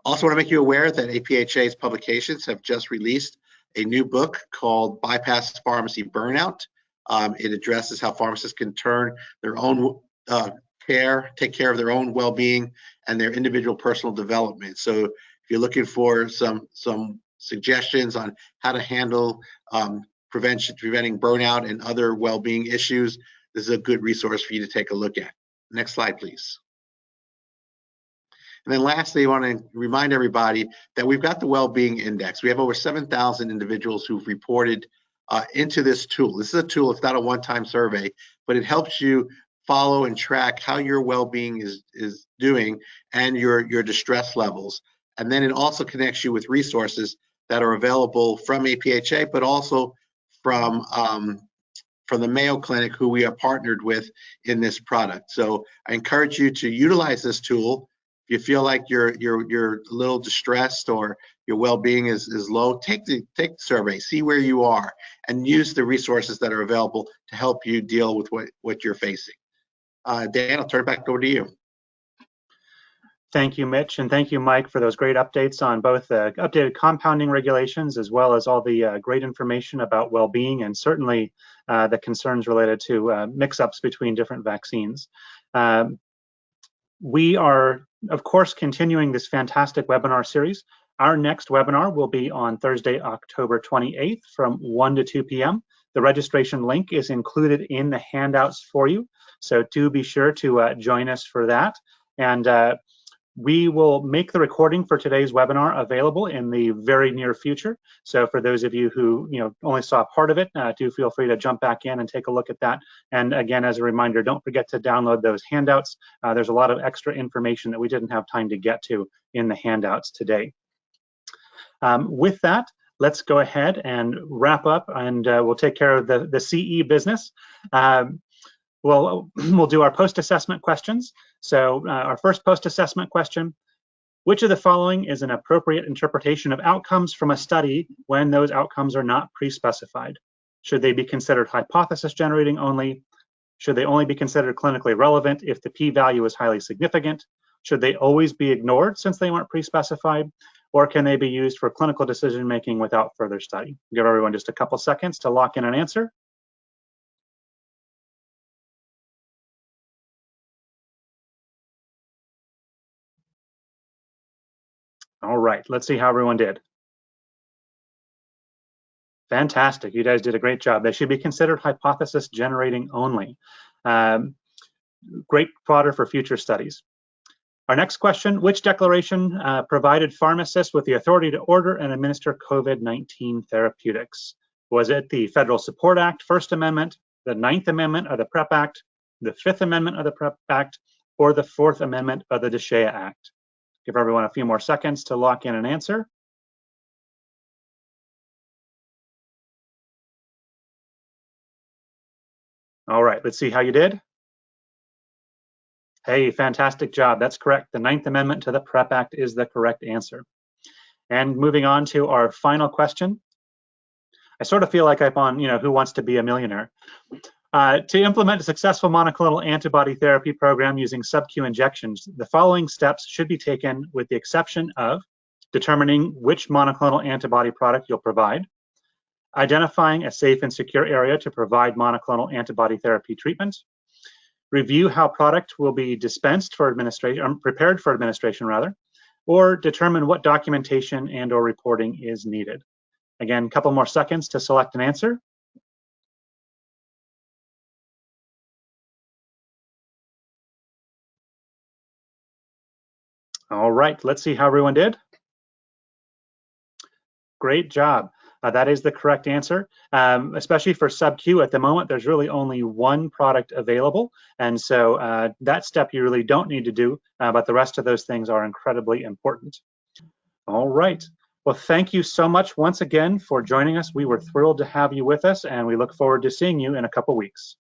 Also want to make you aware that APHA's publications have just released a new book called Bypass Pharmacy Burnout. It addresses how pharmacists can turn their own take care of their own well-being and their individual personal development. So if you're looking for some suggestions on how to handle preventing burnout and other well-being issues, this is a good resource for you to take a look at. Next slide, please. And then lastly, I want to remind everybody that we've got the WellBeing Index. We have over 7,000 individuals who've reported into this tool. This is a tool, it's not a one-time survey, but it helps you follow and track how your well-being is doing and your distress levels. And then it also connects you with resources that are available from APHA, but also from the Mayo Clinic, who we are partnered with in this product. So I encourage you to utilize this tool. If you feel like you're a little distressed or your well-being is low, take the survey, see where you are, and use the resources that are available to help you deal with what you're facing. Dan, I'll turn it back over to you. Thank you, Mitch, and thank you, Mike, for those great updates on both the updated compounding regulations as well as all the great information about well-being and certainly the concerns related to mix-ups between different vaccines. We are, of course, continuing this fantastic webinar series. Our next webinar will be on Thursday, October 28th from 1 to 2 p.m. The registration link is included in the handouts for you, so do be sure to join us for that. And We will make the recording for today's webinar available in the very near future. So for those of you who only saw part of it, do feel free to jump back in and take a look at that. And again, as a reminder, don't forget to download those handouts. There's a lot of extra information that we didn't have time to get to in the handouts today. With that, let's go ahead and wrap up, and we'll take care of the CE business. We'll do our post-assessment questions. So our first post-assessment question: which of the following is an appropriate interpretation of outcomes from a study when those outcomes are not pre-specified? Should they be considered hypothesis generating only? Should they only be considered clinically relevant if the p-value is highly significant? Should they always be ignored since they weren't pre-specified? Or can they be used for clinical decision making without further study? Give everyone just a couple seconds to lock in an answer. All right, let's see how everyone did. Fantastic, you guys did a great job. They should be considered hypothesis generating only. Great fodder for future studies. Our next question: which declaration provided pharmacists with the authority to order and administer COVID-19 therapeutics? Was it the Federal Support Act, First Amendment, the 9th Amendment of the PrEP Act, the 5th Amendment of the PrEP Act, or the 4th Amendment of the APhA Act? Give everyone a few more seconds to lock in an answer. All right, let's see how you did. Hey, fantastic job. That's correct. The 9th Amendment to the PrEP Act is the correct answer. And moving on to our final question. I sort of feel like I'm on, Who Wants to Be a Millionaire? To implement a successful monoclonal antibody therapy program using SubQ injections, the following steps should be taken, with the exception of determining which monoclonal antibody product you'll provide, identifying a safe and secure area to provide monoclonal antibody therapy treatment, review how product will be dispensed for administration, prepared for administration rather, or determine what documentation and or reporting is needed. Again, a couple more seconds to select an answer. All right, let's see how everyone did. Great job. That is the correct answer. Especially for SubQ at the moment, there's really only one product available. And so that step you really don't need to do, but the rest of those things are incredibly important. All right. Well, thank you so much once again for joining us. We were thrilled to have you with us, and we look forward to seeing you in a couple weeks.